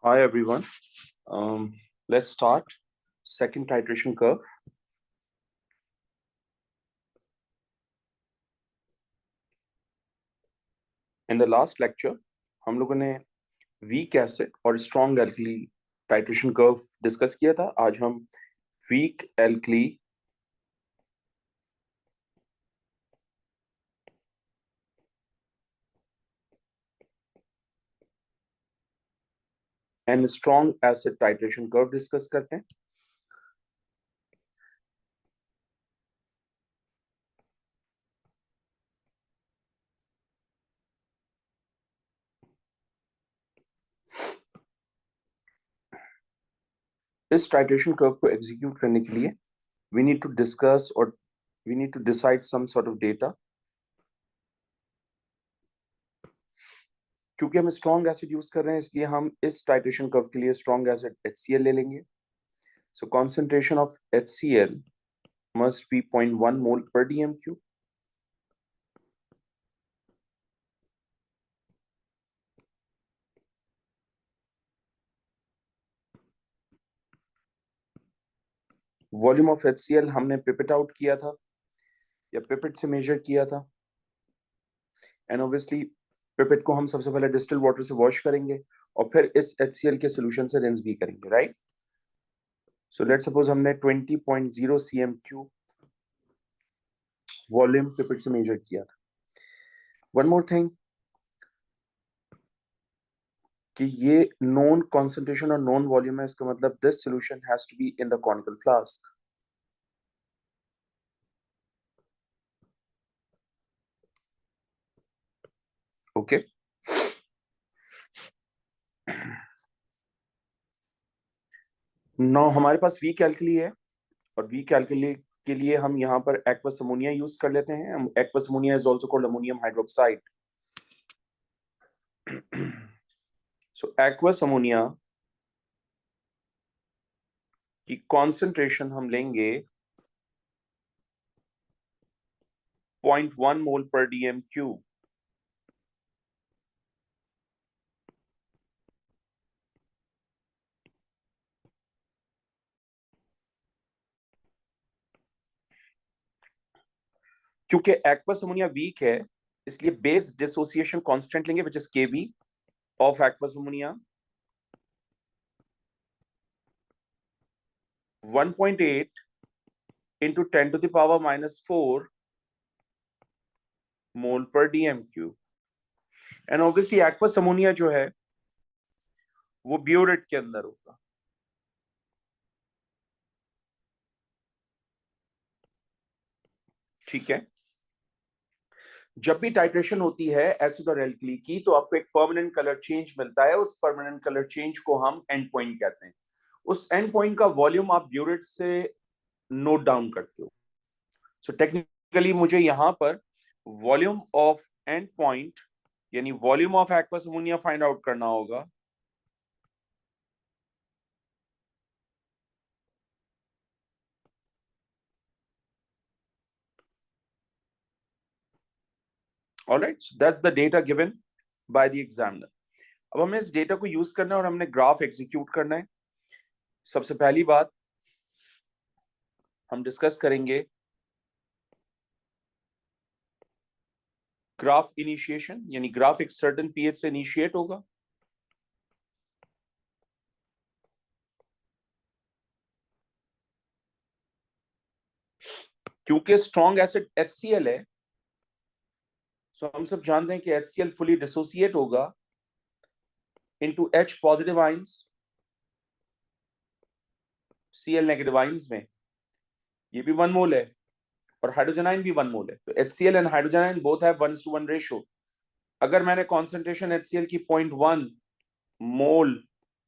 Hi everyone. Let's start second titration curve. In the last lecture, हम लोगों ने weak acid और strong alkali titration curve discuss किया था. आज हम weak alkali and strong acid titration curve discuss करते हैं. इस titration curve को execute करने के लिए we need to discuss or we need to decide some sort of data. क्योंकि हम strong acid use कर रहे हैं इसलिए हम इस titration curve के लिए strong acid HCl ले लेंगे. So concentration of HCl must be 0.1 mole per dm3. Volume of HCl हमने पिपेट आउट किया था या पिपेट से मेजर किया था. एंड ऑब्वियसली पिपेट को हम सबसे पहले डिस्टिल वाटर से वॉश करेंगे और फिर इस HCl के सॉल्यूशन से रिंस भी करेंगे, राइट. सो लेट्स सपोज हमने 20.0 cm3 वॉल्यूम पिपेट से मेजर किया था. वन मोर थिंग कि ये नोन कॉन्सेंट्रेशन और नोन वॉल्यूम है, इसका मतलब this solution has to be in the conical flask. Okay. Now हमारे पास वीक एल्कली है और वीक एल्कली के लिए हम यहाँ पर एक्वस अमोनिया यूज कर लेते हैं. Aqueous ammonia is also called ammonium hydroxide. So aqueous ammonia की कॉन्सेंट्रेशन हम लेंगे 0.1 मोल पर dm3. क्योंकि एक्वस अमोनिया वीक है इसलिए बेस डिसोसिएशन कांस्टेंट लेंगे which is Kb of aqueous ammonia 1.8 into 10 to the power minus 4 मोल पर dm3. And obviously aqueous ammonia जो है वो ब्यूरेट के अंदर होगा. ठीक है. जब भी टाइट्रेशन होती है एसिड और एल्कली की तो आपको एक परमानेंट कलर चेंज मिलता है. उस परमानेंट कलर चेंज को हम एंड पॉइंट कहते हैं. उस एंड पॉइंट का वॉल्यूम आप ब्यूरेट से नोट डाउन करते हो. सो टेक्निकली मुझे यहां पर वॉल्यूम ऑफ एंड पॉइंट यानी volume of aqueous ammonia find out करना होगा. Alright, so that's the data given by the examiner. अब हमें इस डेटा को यूज करना है और हमने ग्राफ एग्जीक्यूट करना है. सबसे पहली बात हम डिस्कस करेंगे ग्राफ इनिशिएशन, यानी ग्राफ एक सर्टेन पीएच से इनिशिएट होगा. क्योंकि स्ट्रॉन्ग एसिड HCl है सो हम सब जानते हैं कि HCl फुली डिसोसिएट होगा into H positive ions Cl negative ions में. ये भी 1 मोल है और हाइड्रोजन आयन भी 1 मोल है. तो HCl and hydrogen ion both have 1:1 ratio. अगर मैंने कॉन्सेंट्रेशन HCl की 0.1 मोल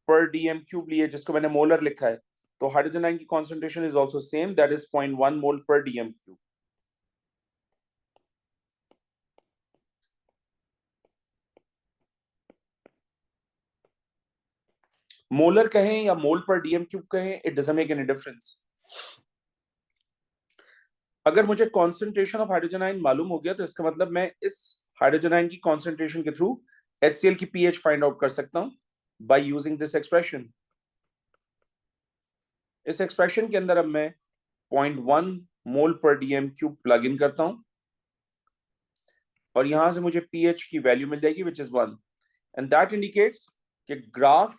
पर dm3 ली है जिसको मैंने मोलर लिखा है, तो हाइड्रोजन आयन की concentration is also same, that is 0.1 मोल पर dm3. मोलर कहें या मोल पर dm3 कहें, it doesn't make any difference. अगर मुझे कॉन्सेंट्रेशन ऑफ हाइड्रोजन आयन मालूम हो गया तो इसका मतलब मैं इस हाइड्रोजन आयन की कॉन्सेंट्रेशन के थ्रू HCl की pH फाइंड आउट कर सकता हूं. by using this expression. इस एक्सप्रेशन के अंदर अब मैं 0.1 मोल पर डीएम क्यूब प्लग इन करता हूं और यहां से मुझे पीएच की वैल्यू मिल जाएगी which is 1 and that indicates कि ग्राफ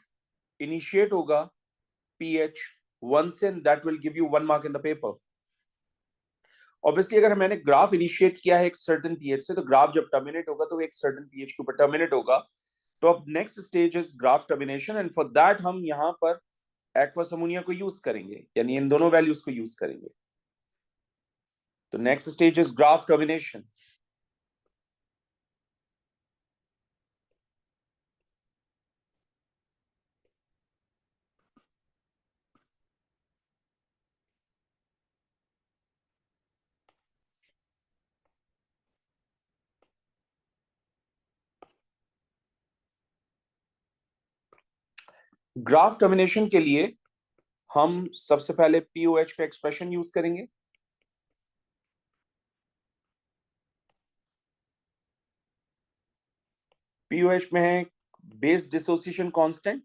इनिशिएट होगा पीएच 1 से and that will give you 1 mark in the paper. Obviously अगर मैंने ग्राफ इनिशिएट किया है एक सर्टेन पीएच से तो ग्राफ जब टर्मिनेट होगा तो एक सर्टेन पीएच के ऊपर टर्मिनेट होगा. तो अब next stage is graph termination and for that हम यहां पर एक्वस अमोनिया को यूज करेंगे यानी इन दोनों वैल्यूज को यूज करेंगे. तो next stage is graph termination. Graph termination के लिए हम सबसे पहले पीओएच का एक्सप्रेशन यूज करेंगे. पीओएच में है base dissociation constant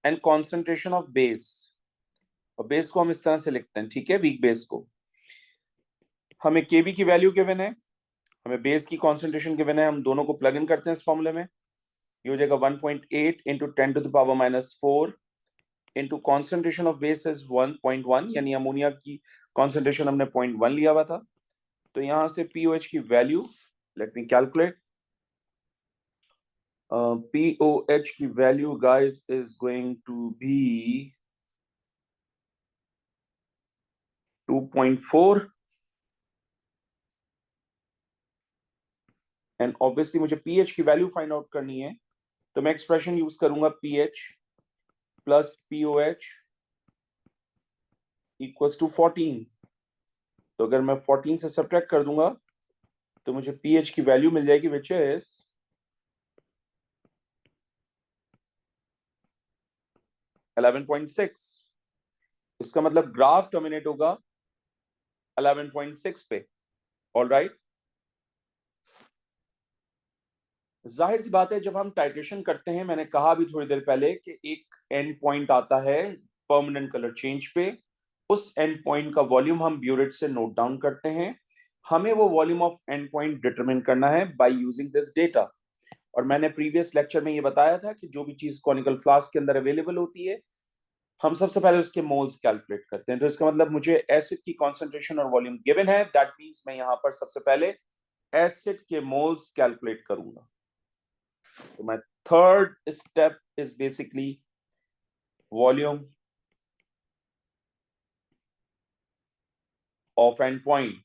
and concentration of base. और बेस को हम इस तरह से लिखते हैं, ठीक है, वीक बेस को. हमें केबी की वैल्यू गिवन है, हमें बेस की कंसंट्रेशन गिवन है, हम दोनों को प्लग इन करते हैं इस फॉर्मूले में. ये हो जाएगा 1.8 into 10⁻⁻⁴ into concentration of base is 1.1 यानी अमोनिया की कॉन्सेंट्रेशन हमने 0.1 लिया हुआ था. तो यहां से पीओएच की value let me calculate. POH की value guys is going to be 2.4 and obviously मुझे पीएच की वैल्यू फाइंड आउट करनी है तो मैं एक्सप्रेशन यूज करूंगा pH plus pOH equals to 14. तो अगर मैं 14 से सब्ट्रैक्ट कर दूंगा तो मुझे पीएच की वैल्यू मिल जाएगी विच इज 11.6. इसका मतलब ग्राफ टर्मिनेट होगा 11.6 पे. All right. जाहिर सी बात है जब हम टाइट्रेशन करते हैं, मैंने कहा भी थोड़ी देर पहले कि एक एंड पॉइंट आता है परमानेंट कलर चेंज पे. उस एंड पॉइंट का वॉल्यूम हम ब्यूरेट से नोट डाउन करते हैं. हमें वो volume of end point determine करना है बाय यूजिंग दिस डेटा. और मैंने प्रीवियस लेक्चर में ये बताया था कि जो भी चीज कॉनिकल फ्लास्क के अंदर अवेलेबल होती है हम सबसे पहले उसके मोल्स कैलकुलेट करते हैं. तो इसका मतलब मुझे एसिड की कॉन्सेंट्रेशन और वॉल्यूम गिवन है, दैट मींस मैं यहां पर सबसे पहले एसिड के मोल्स कैलकुलेट करूंगा. तो my third step is basically volume of endpoint.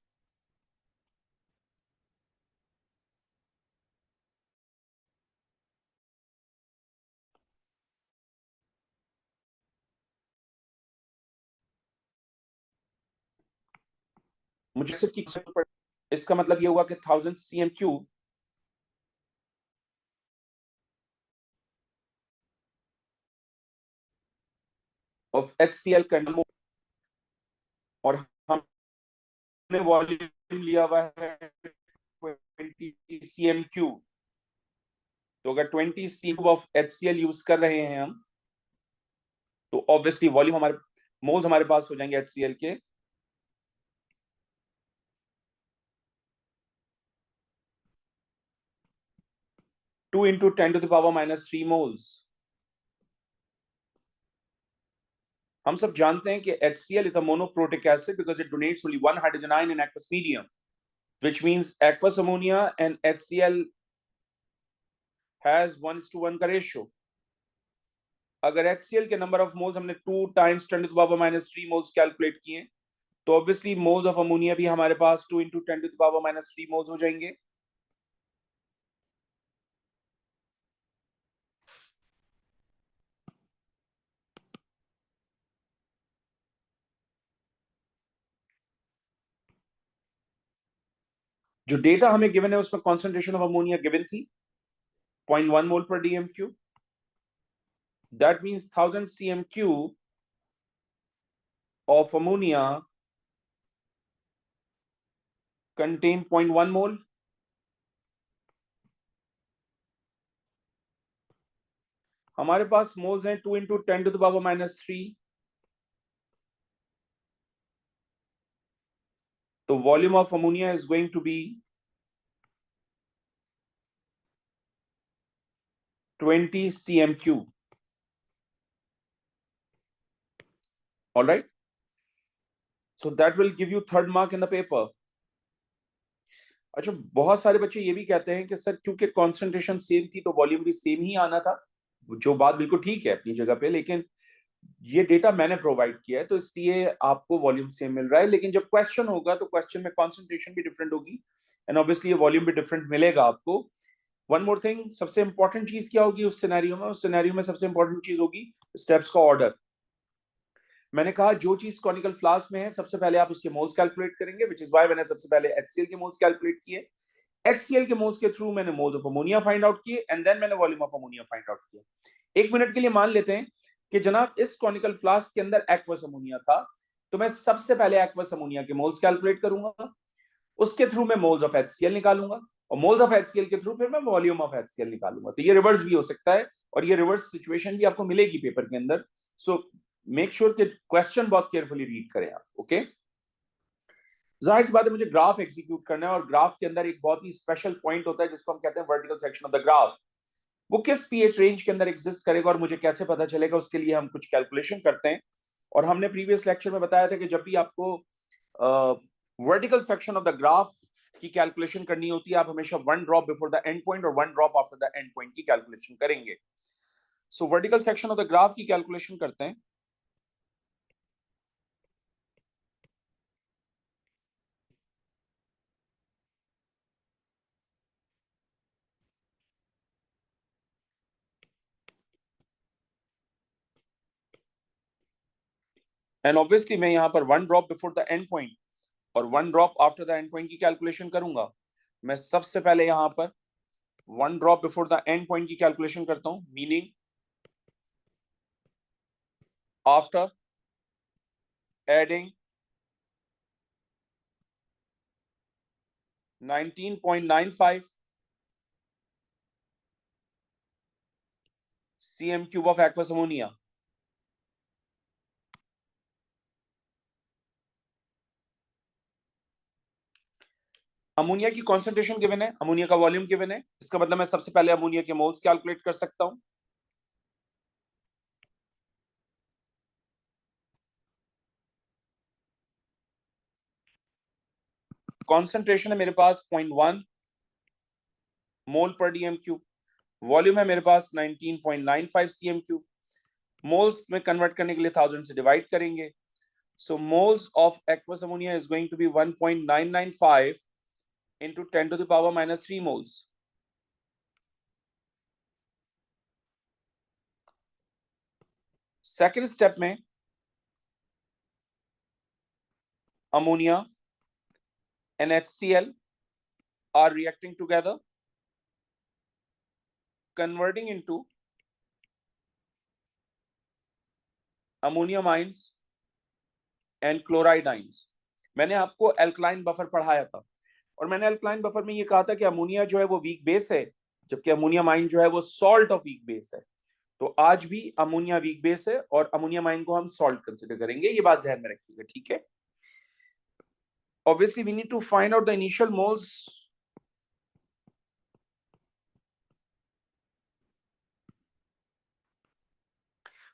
मुझे सिर्फ इसका मतलब ये हुआ कि 1000 cm cube of HCl contain और हमने वॉल्यूम लिया हुआ है 20 cm क्यूब. तो अगर 20 cm ऑफ HCl यूज कर रहे हैं हम तो ऑब्वियसली वॉल्यूम हमारे मोल्स हमारे पास हो जाएंगे HCl के 2 इंटू 10⁻³ मोल्स. हम सब जानते हैं कि HCl is a monoprotic acid because it donates only one hydrogen ion in aqueous medium, which means aqueous ammonia and HCl has 1:1 का रेशियो. अगर HCl के नंबर ऑफ मोल्स हमने 2 टाइम्स 10⁻³ मोल्स कैलकुलेट किए तो ऑब्वियसली मोल्स ऑफ अमोनिया भी हमारे पास 2 into 10⁻³ moles हो जाएंगे. जो डेटा हमें गिवन है उसमें कॉन्सेंट्रेशन ऑफ अमोनिया गिवन थी 0.1 मोल पर DM cube. That means 1000 cm cube of ammonia contain 0.1 mole. हमारे पास मोल्स हैं 2 × 10⁻³ तो volume of ammonia is going to be 20 cm3. All right, so that will give you third mark in the paper. अच्छा, बहुत सारे बच्चे ये भी कहते हैं कि सर क्योंकि कॉन्सेंट्रेशन सेम थी तो वॉल्यूम भी सेम ही आना था, जो बात बिल्कुल ठीक है अपनी जगह पे, लेकिन ये डेटा मैंने प्रोवाइड किया है तो इसलिए आपको वॉल्यूम सेम मिल रहा है, लेकिन जब क्वेश्चन होगा तो क्वेश्चन में कॉन्सेंट्रेशन भी डिफरेंट होगी एंड ऑब्वियसली ये वॉल्यूम भी डिफरेंट मिलेगा आपको. वन मोर थिंग, सबसे इंपॉर्टेंट चीज क्या होगी उस सिनेरियो में? उस सिनेरियो में सबसे इंपॉर्टेंट चीज होगी स्टेप्स का ऑर्डर. मैंने कहा जो चीज कॉनिकल फ्लास्क में है सबसे पहले आप उसके मोल्स कैलकुलेट करेंगे, विच इज व्हाई मैंने सबसे पहले HCl के मोल्स कैलकुलेट किए. HCl के मोल्स के थ्रू मैंने moles of ammonia find out किए एंड देन मैंने volume of ammonia find out किया. एक मिनट के लिए मान लेते हैं कि जनाब इस कॉनिकल फ्लास्क के अंदर एक्वस अमोनिया था, तो मैं सबसे पहले एक्वस अमोनिया के मोल्स कैलकुलेट करूंगा, उसके थ्रू मैं मोल्स ऑफ HCl निकालूंगा और मोल्स ऑफ HCl के थ्रू फिर मैं वॉल्यूम ऑफ HCl निकालूंगा. तो ये रिवर्स भी हो सकता है और ये रिवर्स सिचुएशन भी आपको मिलेगी पेपर के अंदर. सो मेक श्योर कि क्वेश्चन बहुत केयरफुली रीड करें आप. ओके, जाहिर सी बात है मुझे ग्राफ एग्जीक्यूट करना है और ग्राफ के अंदर एक बहुत ही स्पेशल पॉइंट होता है जिसको हम कहते हैं vertical section of the graph. वो किस पीएच रेंज के अंदर एग्जिस्ट करेगा और मुझे कैसे पता चलेगा, उसके लिए हम कुछ कैलकुलेशन करते हैं. और हमने प्रीवियस लेक्चर में बताया था कि जब भी आपको vertical section of the graph की कैलकुलेशन करनी होती है आप हमेशा 1 drop before the end point और 1 drop after the end point की कैलकुलेशन करेंगे. सो vertical section of the graph की कैलकुलेशन करते हैं. एंड ऑब्वियसली मैं यहां पर 1 drop before the end point और 1 drop after the end point की कैलकुलेशन करूंगा. मैं सबसे पहले यहां पर 1 drop before the end point की कैलकुलेशन करता हूं, meaning after adding 19.95 cm³ of aqueous ammonia. Ammonia की कॉन्सेंट्रेशन गिवन है, अमोनिया का वॉल्यूम गिवन है, इसका मतलब मैं सबसे पहले अमोनिया के मोल्स कैलकुलेट कर सकता हूं. कॉन्सेंट्रेशन है मेरे पास 0.1 मोल पर dm³, वॉल्यूम है मेरे पास 19.95 cm³. मोल्स में कन्वर्ट करने के लिए 1000 से डिवाइड करेंगे. So moles of aqueous ammonia is going to be 1.995 into 10⁻³ moles. Second step में ammonia and HCl are reacting together, converting into ammonium ions and chloride ions. मैंने आपको अल्कलाइन बफर पढ़ाया था और मैंने अल्कलाइन बफर में ये कहा था कि अमोनिया जो है वो वीक बेस है जबकि अमोनियम आयन जो है वो सॉल्ट ऑफ वीक बेस है. तो आज भी अमोनिया वीक बेस है और अमोनियम आयन को हम सॉल्ट कंसिडर करेंगे, ये बात ध्यान में रखिएगा. ठीक है, obviously we need to find out the initial moles.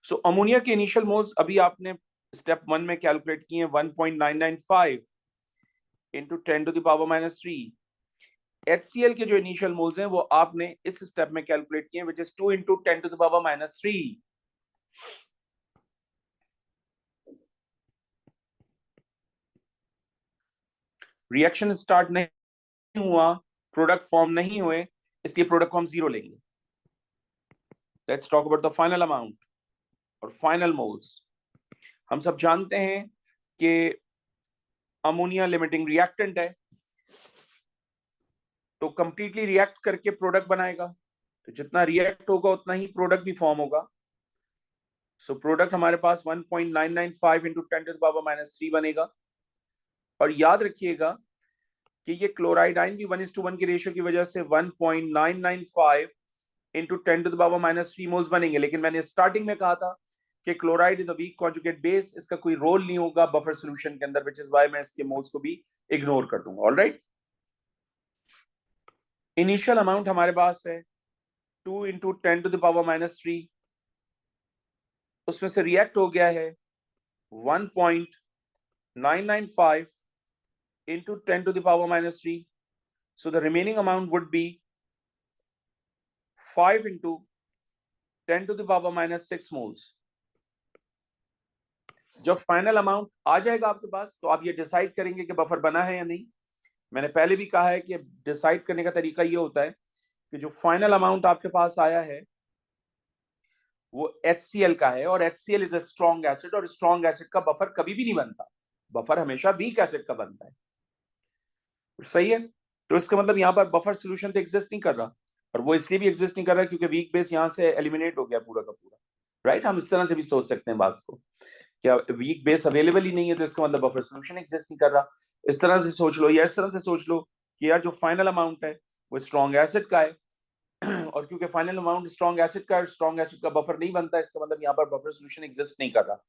So ammonia के इनिशियल मोल्स अभी आपने स्टेप 1 में कैलकुलेट किए 1.995 into 10⁻³ HCl के जो इनिशियल मोल्स हैं वो आपने इस स्टेप में कैलकुलेट किए which is 2 into 10⁻³. Reaction start नहीं हुआ, प्रोडक्ट फॉर्म नहीं हुए, इसलिए प्रोडक्ट को हम 0 लेंगे. Let's talk about the final amount और फाइनल मोल्स. हम सब जानते हैं कि अमोनिया लिमिटिंग रिएक्टेंट है तो कंप्लीटली रिएक्ट करके प्रोडक्ट बनाएगा, तो जितना रिएक्ट होगा उतना ही प्रोडक्ट भी फॉर्म होगा. सो प्रोडक्ट हमारे पास 1.995 into 10⁻³ बनेगा. और याद रखिएगा कि ये क्लोराइड आयन भी 1:1 की रेशियो की वजह से 1.995 इंटू 10⁻³ मोल्स बनेंगे। लेकिन मैंने स्टार्टिंग में कहा था कि chloride is a weak conjugate base, इसका कोई रोल नहीं होगा बफर सोल्यूशन के अंदर, विच इज वाई मैं इसके मोल्स को भी इग्नोर कर दूंगा। ऑलराइट, इनिशियल अमाउंट हमारे पास है 2 इंटू 10⁻³ उसमें से रिएक्ट हो गया है 1.995 into 10⁻³ so the remaining amount would be 5 into 10⁻⁻6 moles। जब फाइनल अमाउंट आ जाएगा आपके पास तो आप ये डिसाइड करेंगे कि बफर बना है या नहीं। मैंने पहले भी कहा है कि डिसाइड करने का तरीका ये होता है कि जो फाइनल अमाउंट आपके पास आया है वो HCl का है, और HCl is a strong acid, और स्ट्रॉन्ग एसिड का बफर कभी भी नहीं बनता, बफर हमेशा वीक एसिड का बनता है। सही है, तो इसका मतलब यहाँ पर बफर सोल्यूशन तो एग्जिस्ट नहीं कर रहा, और वो इसलिए भी एग्जिस्ट नहीं कर रहा क्योंकि वीक बेस यहाँ से एलिमिनेट हो गया पूरा का पूरा। राइट, हम इस तरह से भी सोच सकते हैं बात को, क्या वीक बेस अवेलेबल ही नहीं है तो इसका मतलब बफर सोल्यूशन एग्जिस्ट नहीं कर रहा। इस तरह से सोच लो, या इस तरह से सोच लो कि यार जो फाइनल अमाउंट है वो स्ट्रॉन्ग एसिड का है और क्योंकि फाइनल अमाउंट स्ट्रॉन्ग एसिड का, स्ट्रॉन्ग एसिड का बफर नहीं बनता, इसका मतलब यहाँ पर बफर सोल्यूशन एग्जिस्ट नहीं कर रहा।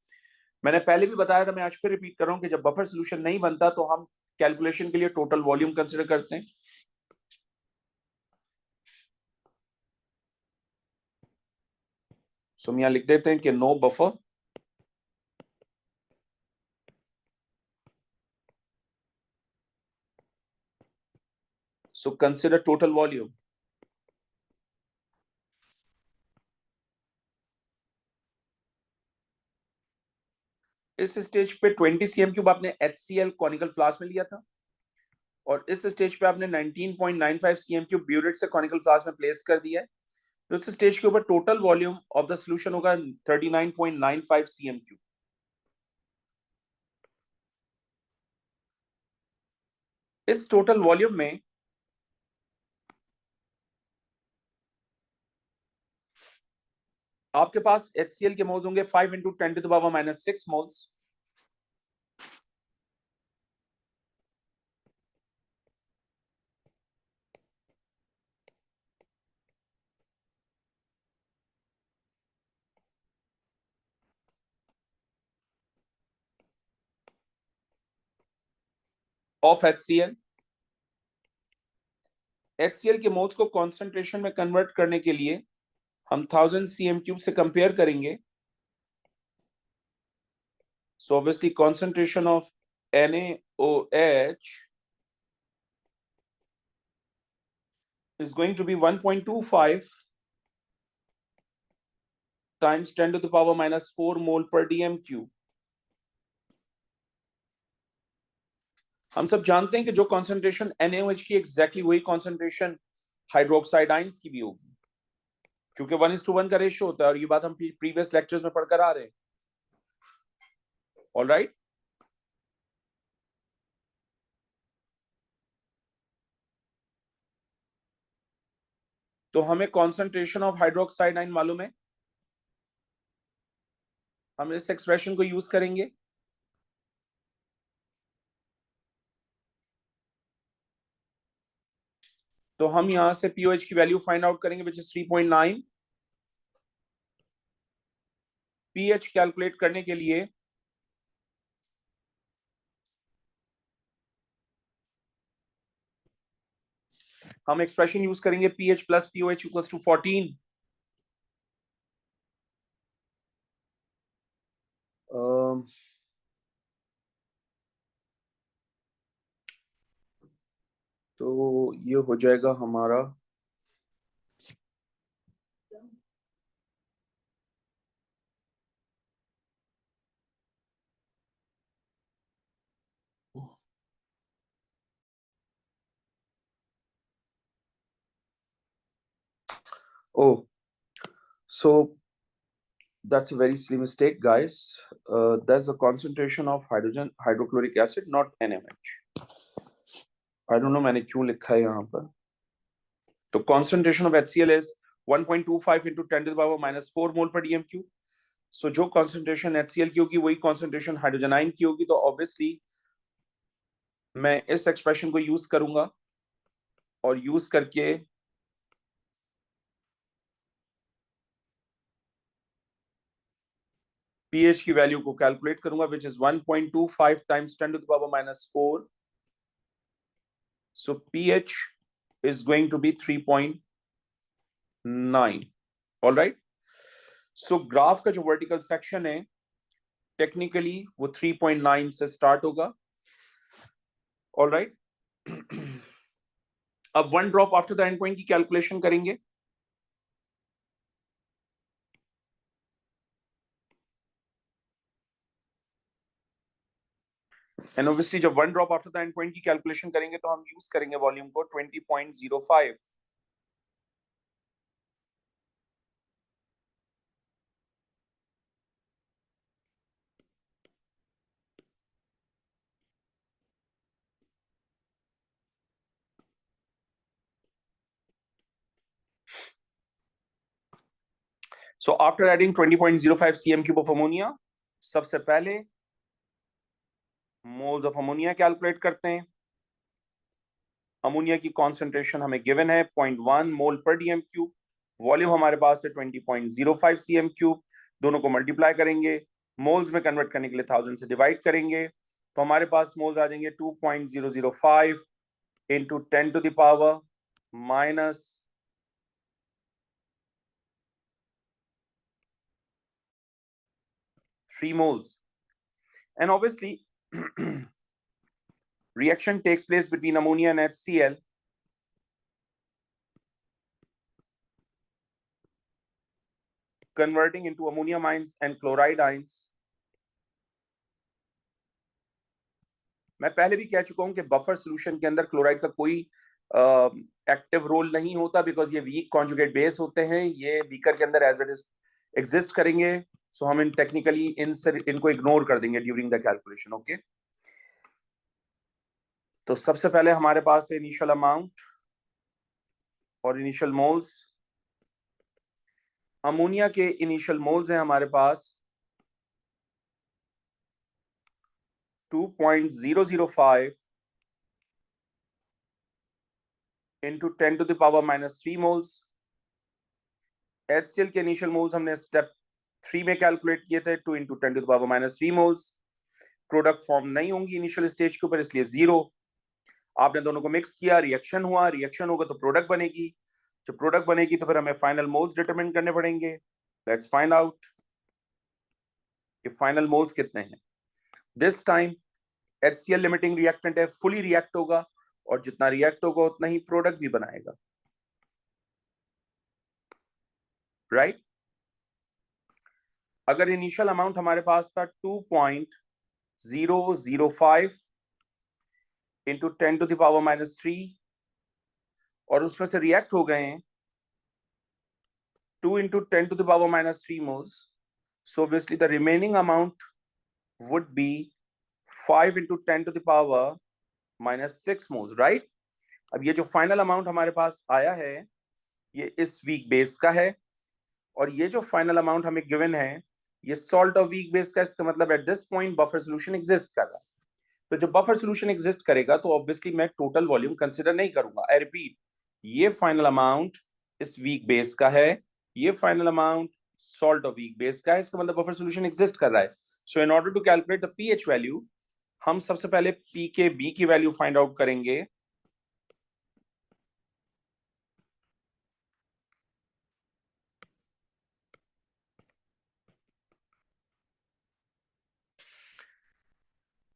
मैंने पहले भी बताया था, मैं आज फिर रिपीट कर रहा हूँ कि जब बफर सोल्यूशन नहीं बनता तो हम कैलकुलेशन के लिए टोटल वॉल्यूम कंसिडर करते हैं। सो हम यहाँ लिख देते हैं कि no buffer so consider total volume. इस स्टेज पे 20 cm³ आपने HCl कॉनिकल फ्लास्क में लिया था, और इस स्टेज पे आपने 19.95 cm³ ब्यूरेट से कॉनिकल फ्लास्क में प्लेस कर दिया है। तो इस स्टेज के ऊपर total volume of the solution होगा 39.95 cm³। इस टोटल वॉल्यूम में आपके पास HCl के मोल्स होंगे 5 into 10⁻⁻6 moles, of HCl। HCl के मोल्स को कॉन्सेंट्रेशन में कन्वर्ट करने के लिए हम 1000 cm³ से कंपेयर करेंगे। So obviously concentration of NaOH is going to be 1.25 times 10⁻⁻4 mole per dm³। हम सब जानते हैं कि जो कॉन्सेंट्रेशन NaOH की एग्जैक्टली वही कॉन्सेंट्रेशन हाइड्रोक्साइड आयंस की भी होगी, क्योंकि 1:1 का रेशियो होता है, और ये बात हम प्रीवियस लेक्चर्स में पढ़कर आ रहे हैं। ऑलराइट, तो हमें कॉन्सेंट्रेशन ऑफ हाइड्रोक्साइड आयन मालूम है, हम इस एक्सप्रेशन को यूज करेंगे। तो हम यहां से पीओएच की वैल्यू फाइंड आउट करेंगे विच इज 3.9। पीएच कैलकुलेट करने के लिए हम एक्सप्रेशन यूज करेंगे pH plus pOH equals to 14। तो ये हो जाएगा हमारा oh so that's a very silly mistake guys. There's a concentration of hydrogen hydrochloric acid not NaOH. I don't know मैंने क्यों लिखा है यहाँ पर। तो concentration of HCl is 1.25 into 10⁻⁻4 mole per dm³। सो जो concentration HCl की होगी वही concentration हाइड्रोजन आयन की होगी, तो ऑब्वियसली मैं इस एक्सप्रेशन को यूज करूंगा, और यूज करके pH की वैल्यू को कैलकुलेट करूंगा which is 1.25 times 10 to the power -4. So pH is going to be 3.9. All right. So graph का जो वर्टिकल सेक्शन है टेक्निकली वो 3.9 से स्टार्ट होगा. All right. अब 1 drop after the end point की कैलकुलेशन करेंगे. एंड ऑब्वियसली जब 1 drop after the end point की कैलकुलेशन करेंगे तो हम यूज करेंगे वॉल्यूम को 20.05. So after adding 20.05 cm cube of ammonia, सबसे पहले मोल्स ऑफ अमोनिया कैलकुलेट करते हैं. अमोनिया की कॉन्सेंट्रेशन हमें गिवन है 0.1 मोल पर डीएम क्यूब. वॉल्यूम हमारे पास है 20.05 cm क्यूब. दोनों को मल्टीप्लाई करेंगे, मोल्स में कन्वर्ट करने के लिए 1000 से डिवाइड करेंगे तो हमारे पास मोल्स आ जाएंगे 2.005 into 10 to the power -3 moles. And obviously reaction takes place between ammonia and HCl. Converting into ammonium ions and chloride ions. मैं पहले भी कह चुका हूं कि बफर सॉल्यूशन के अंदर क्लोराइड का कोई एक्टिव रोल नहीं होता बिकॉज ये वीक कॉन्जुगेट बेस होते हैं. ये बीकर के अंदर एज इट इज एग्जिस्ट करेंगे. सो हम इन टेक्निकली इनको इग्नोर कर देंगे ड्यूरिंग द कैलकुलेशन. ओके. तो सबसे पहले हमारे पास है इनिशियल अमाउंट और इनिशियल मोल्स. अमोनिया के इनिशियल मोल्स हैं हमारे पास 2.005 into 10 to the power -3 moles. HCl के इनिशियल मोल्स हमने स्टेप 3 में कैलकुलेट किए थे 2 into 10 to the power -3 moles. Product form नहीं होंगी इनिशियल स्टेज के ऊपर इसलिए 0. आपने दोनों को मिक्स किया, रिएक्शन हुआ, रिएक्शन होगा तो प्रोडक्ट बनेगी. जब प्रोडक्ट बनेगी तो फिर हमें फाइनल मोल्स डिटरमिन करने पड़ेंगे. लेट्स फाइंड आउट कि फाइनल मोल्स कितने हैं. This time HCl limiting reactant है, फुली रिएक्ट होगा और जितना रिएक्ट होगा उतना ही प्रोडक्ट भी बनाएगा. राइट. अगर इनिशियल अमाउंट हमारे पास था 2.005 इंटू 10 टू द पावर -3 और उसमें से रिएक्ट हो गए हैं 2 into 10 to the power -3 moles. So obviously the remaining amount would be 5 into 10 to the power -6 moles, right? अब ये जो फाइनल अमाउंट हमारे पास आया है ये इस वीक बेस का है और ये जो फाइनल अमाउंट हमें गिवन है ये सॉल्ट ऑफ वीक बेस का. इसका मतलब at this point buffer solution exist कर रहा है. तो जब बफर सॉल्यूशन एग्जिस्ट करेगा तो ऑब्वियसली मैं टोटल वॉल्यूम कंसीडर नहीं करूंगा. आई रिपीट, ये फाइनल अमाउंट इस वीक बेस का है, ये final amount salt of weak base का है. इसका मतलब बफर सॉल्यूशन एग्जिस्ट कर रहा है. So in order to calculate the pH value हम सबसे पहले पीकेबी की वैल्यू फाइंड आउट करेंगे.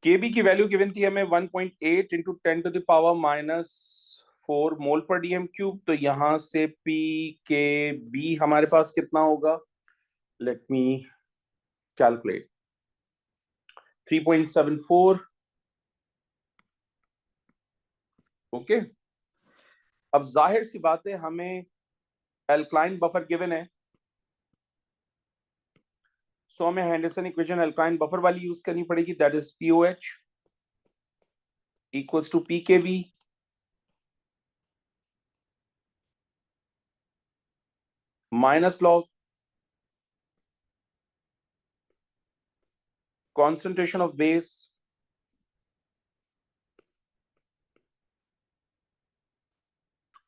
केबी की वैल्यू गिवन थी हमें 1.8 इंटू 10 टू द पावर -4 मोल पर डीएम क्यूब. तो यहां से पी के बी हमारे पास कितना होगा, लेट मी कैलकुलेट. 3.74. ओके. अब जाहिर सी बात है हमें एल्काइन बफर गिवन है सो हमें हेंडरसन इक्वेशन एल्काइन बफर वाली यूज करनी पड़ेगी. That is POH equals to PKB minus log concentration of base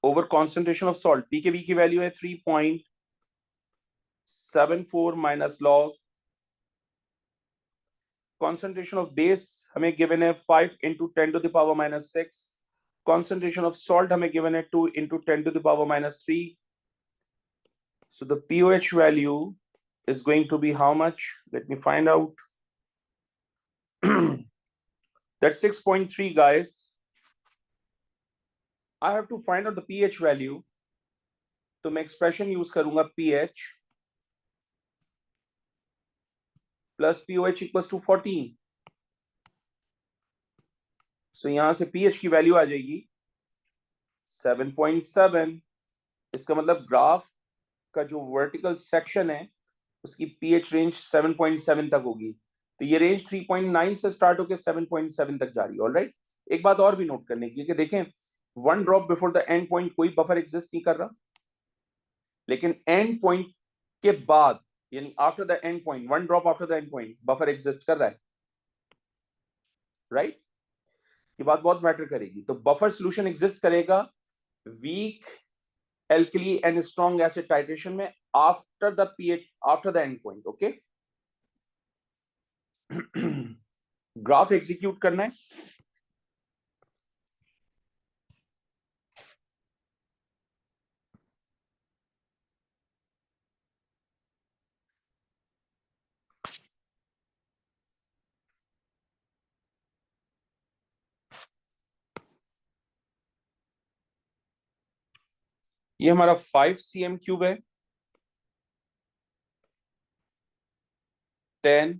over concentration of salt. PKB की वैल्यू है 3.74 minus log concentration of base हमें given है 5 into 10 to the power minus 6, concentration of salt हमें given है 2 into 10 to the power minus 3. So the pOH value is going to be how much? Let me find out. That's 6.3, guys. I have to find out the pH value. तो मैं expression use करूंगा pH plus pOH equals to 14. So यहां से pH की value आ जाएगी 7.7. इसका मतलब graph का जो वर्टिकल सेक्शन है उसकी pH रेंज 7.7 तक होगी. तो ये रेंज 3.9 से स्टार्ट होकर 7.7 तक जा रही है. ऑलराइट, एक बात और भी नोट करने की कि देखें, 1 drop before the end point कोई बफर एग्जिस्ट नहीं कर रहा, लेकिन एंड पॉइंट के बाद यानी after the end point, 1 drop after the end point buffer exist कर रहा है. राइट, ये बात बहुत मैटर करेगी. तो बफर सॉल्यूशन एग्जिस्ट करेगा weak alkali and strong acid titration में after the pH, after the end point. Okay, graph execute करना है. ये हमारा 5 cm क्यूब है. 10,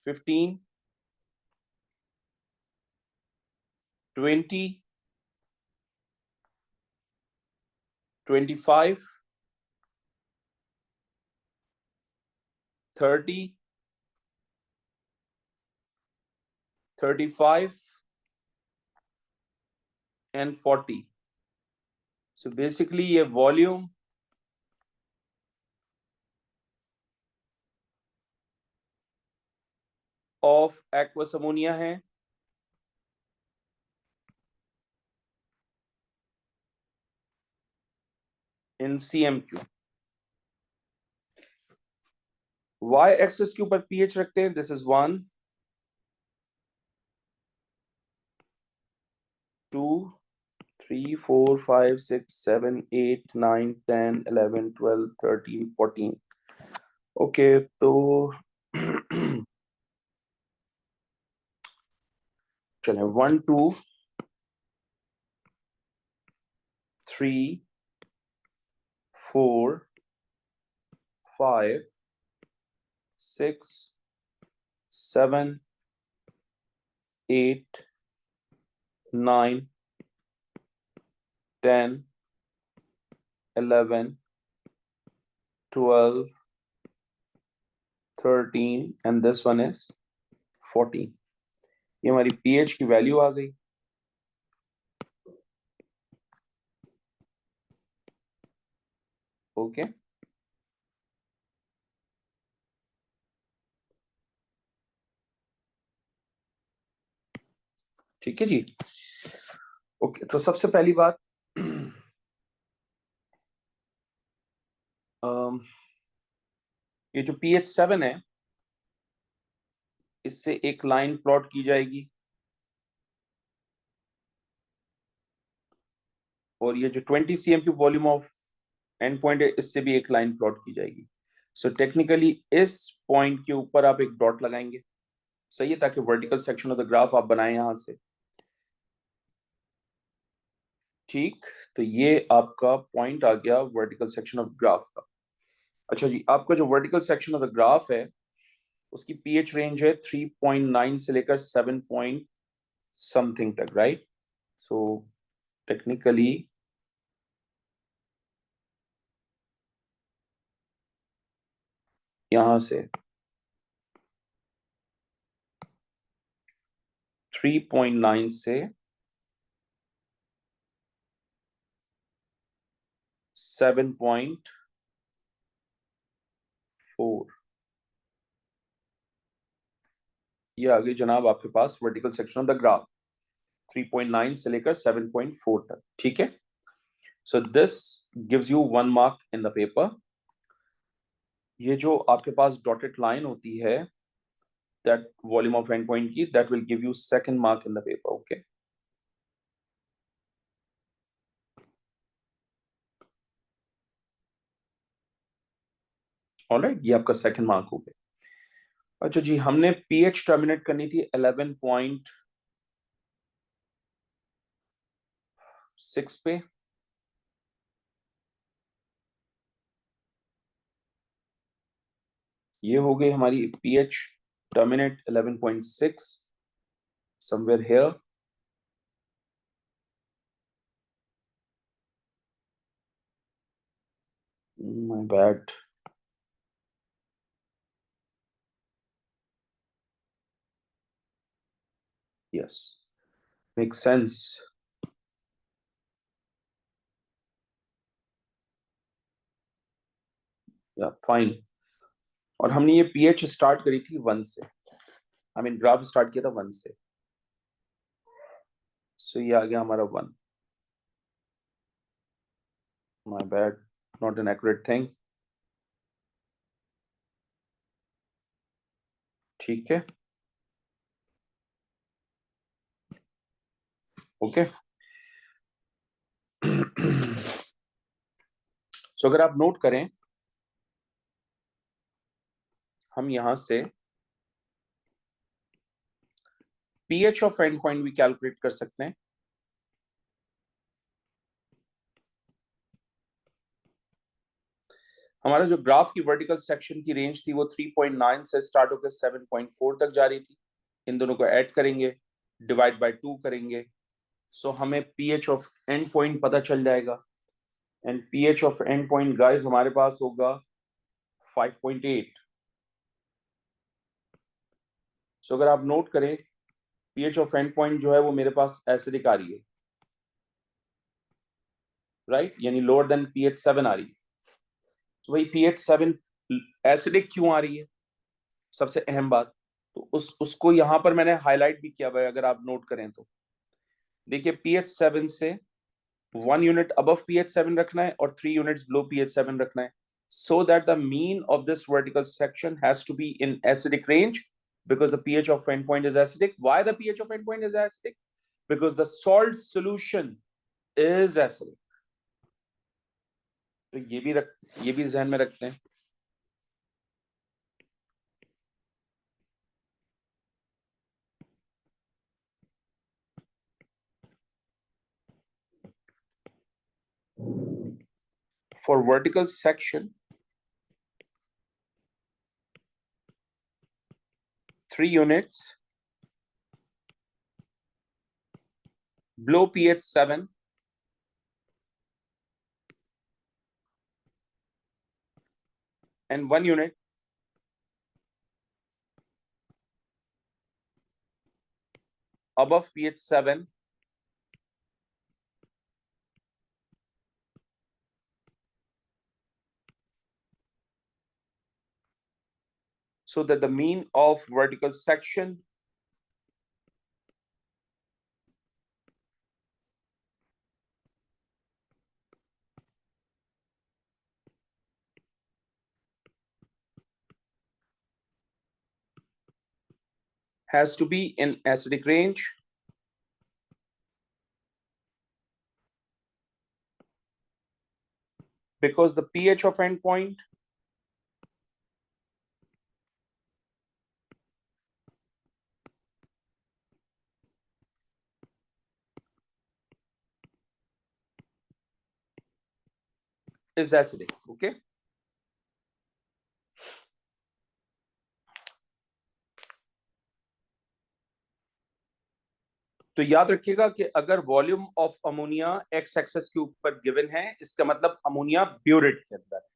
15, 20, 25, 30, 35 and 40. So basically ये वॉल्यूम ऑफ एक्वस अमोनिया है. इन cm क्यूब. y एक्सिस के ऊपर pH रखते हैं. This is 1, 2, 3, 4, 5, 6, 7, 8, 9, 10, 11, 12, 13, 14. ओके, तो चले 1, 2, 3, 4, 5, 6, 7, 8, 9, 10, 11, 12, 13 and this one is 14. ये हमारी pH की वैल्यू आ गई. ओके, ठीक है जी. ओके, तो सबसे पहली बात, ये जो pH 7 है इससे एक लाइन प्लॉट की जाएगी और ये जो 20 cm की वॉल्यूम ऑफ एंड पॉइंट है इससे भी एक लाइन प्लॉट की जाएगी. सो टेक्निकली इस पॉइंट के ऊपर आप एक डॉट लगाएंगे, सही है, ताकि vertical section of the graph आप बनाएं यहां से. ठीक, तो ये आपका पॉइंट आ गया वर्टिकल सेक्शन ऑफ ग्राफ का. अच्छा जी, आपका जो vertical section of the graph है उसकी पीएच रेंज है 3.9 से लेकर 7 पॉइंट समथिंग तक. राइट, सो टेक्निकली यहां से 3.9 से 7.4 ये आ गई जनाब आपके पास vertical section of the graph 3.9 से लेकर 7.4 तक. ठीक है, so this gives you 1 mark in the paper. ये जो आपके पास डॉटेड लाइन होती है, that volume of end point की, that will give you second mark in the paper. Okay, alright, ये आपका सेकंड मार्क हो गया. अच्छा जी, हमने पीएच टर्मिनेट करनी थी 11.6 पे. ये हो गई हमारी pH terminate 11.6 somewhere here. My bad. Yes, make sense. या फाइन. और हमने ये पीएच स्टार्ट करी थी 1 से, आई मीन ग्राफ स्टार्ट किया था 1 से. सो ये आ गया हमारा 1. My bad, not an accurate thing. ठीक है, ओके. सो अगर आप नोट करें, हम यहां से पीएच ऑफ एंड पॉइंट भी कैलकुलेट कर सकते हैं. हमारा जो ग्राफ की वर्टिकल सेक्शन की रेंज थी वो 3.9 से स्टार्ट होकर 7.4 तक जा रही थी. इन दोनों को ऐड करेंगे, डिवाइड बाय 2 करेंगे, सो हमें पीएच ऑफ एंड पॉइंट पता चल जाएगा. And pH of end point guys हमारे पास होगा 5.8. सो अगर आप नोट करें, पीएच ऑफ एंड पॉइंट जो है वो मेरे पास एसिडिक आ रही है, राइट, यानी लोअर देन पीएच 7 आ रही है. तो भाई पीएच 7 एसिडिक क्यों आ रही है, सबसे अहम बात. तो उसको यहां पर मैंने हाईलाइट भी किया हुआ है, अगर आप नोट करें तो. देखिए, पीएच 7 से 1 यूनिट अबव पीएच 7 रखना है और 3 यूनिट्स बिलो पीएच 7 रखना है, so that the mean of this vertical section has to be in acidic range, because the pH of endpoint is acidic. Why the pH of endpoint is acidic? Because the salt solution is acidic. तो ये भी ध्यान में रखते हैं. For vertical section, 3 units below pH 7 and 1 unit above pH 7 so that the mean of vertical section has to be in acidic range, because the pH of endpoint is acidic. Okay. तो याद रखिएगा कि अगर volume of ammonia X excess के ऊपर given है, इसका मतलब अमोनिया ब्यूरेट के अंदर है.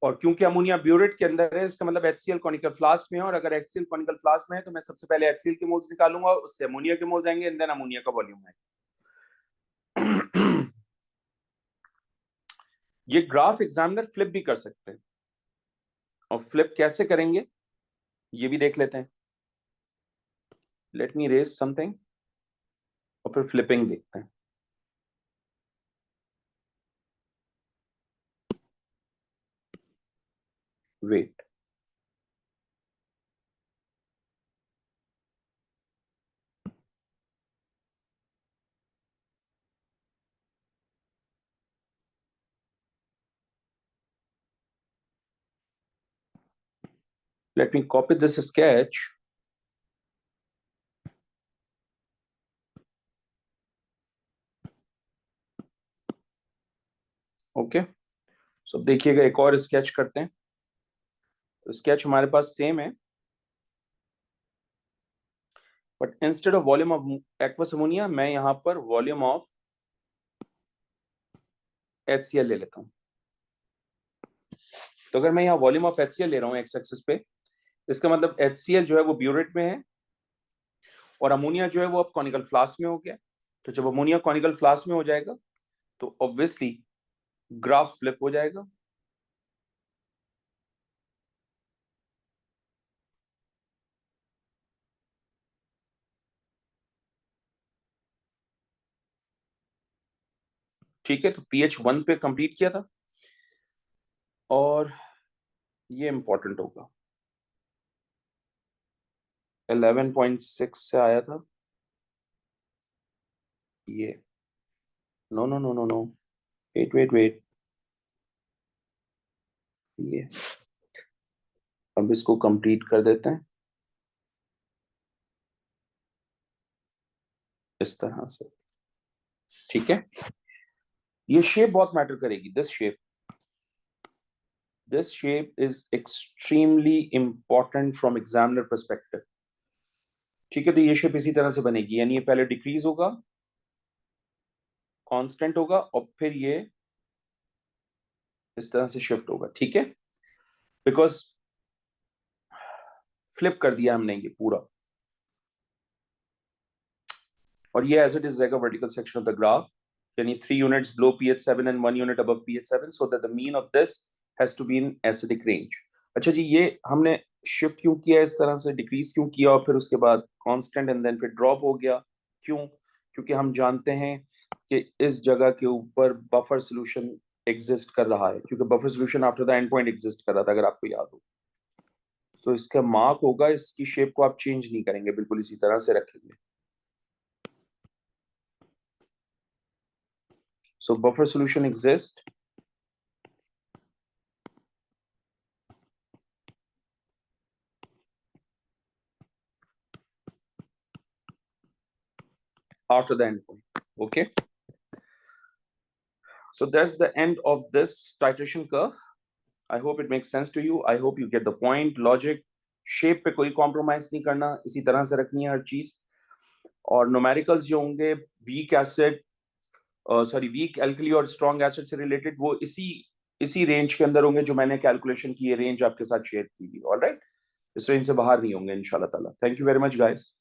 और क्योंकि अमोनिया ब्यूरेट के अंदर है, इसका मतलब HCl कॉनिकल फ्लास्क में है. और अगर HCl कॉनिकल फ्लास्क में है तो मैं सबसे पहले HCl के मोल्स निकालूंगा, उससे अमोनिया के मोल्स आएंगे, एंड देन अमोनिया का वॉल्यूम है. ये ग्राफ एग्जामिनर फ्लिप भी कर सकते हैं, और फ्लिप कैसे करेंगे ये भी देख लेते हैं. लेट मी रेज समथिंग और फिर फ्लिपिंग देखते हैं. wait. Let me copy this sketch. Okay, so देखिएगा एक और स्केच करते हैं। तो स्केच हमारे पास सेम है, but instead of volume of aqueous ammonia मैं यहां पर वॉल्यूम ऑफ HCl ले लेता हूं। तो अगर मैं यहाँ वॉल्यूम ऑफ HCl ले रहा हूँ एक्स एक्सिस पे, इसका मतलब HCl जो है वो ब्यूरेट में है और अमोनिया जो है वो अब कॉनिकल फ्लास्क में हो गया। तो जब अमोनिया कॉनिकल फ्लास्क में हो जाएगा तो ऑब्वियसली ग्राफ फ्लिप हो जाएगा। ठीक है, तो pH 1 पे कंप्लीट किया था और ये इंपॉर्टेंट होगा, 11.6 से आया था ये। No no no no no, wait wait wait, ये अब इसको कंप्लीट कर देते हैं इस तरह से। ठीक है, ये शेप बहुत मैटर करेगी। This shape is extremely important from examiner perspective. ठीक है, तो ये शेप इसी तरह से बनेगी, यानी ये पहले डिक्रीज होगा, कांस्टेंट होगा और फिर ये इस तरह से शिफ्ट होगा। ठीक है, बिकॉज फ्लिप कर दिया हमने ये पूरा, और ये एज इट इज रहेगा vertical section of the graph, यानी 3 units below pH 7 and 1 unit above pH 7, so that the mean of this has to be in acidic range। अच्छा जी, ये हमने शिफ्ट क्यों किया इस तरह से, डिक्रीज क्यों किया और फिर उसके बाद कांस्टेंट एंड देन फिर ड्रॉप हो गया, क्यों? क्योंकि हम जानते हैं कि इस जगह के ऊपर बफर सोल्यूशन एग्जिस्ट कर रहा है, क्योंकि buffer solution after the end point exist कर रहा था, अगर आपको याद हो। तो इसका मार्क होगा, इसकी शेप को आप चेंज नहीं करेंगे, बिल्कुल इसी तरह से रखेंगे। So buffer solution exists after the endpoint. Okay. So that's the end of this titration curve. I hope it makes sense to you. I hope you get the point. Logic, shape पे कोई compromise नहीं करना, इसी तरह से रखनी है हर चीज। और numericals जो होंगे weak acid, weak alkali और strong acid से related, वो इसी रेंज के अंदर होंगे जो मैंने कैलकुलेशन की, ये रेंज आपके साथ शेयर की थी। ऑलराइट, इस रेंज से बाहर नहीं होंगे इंशाल्लाह ताला। Thank you very much guys.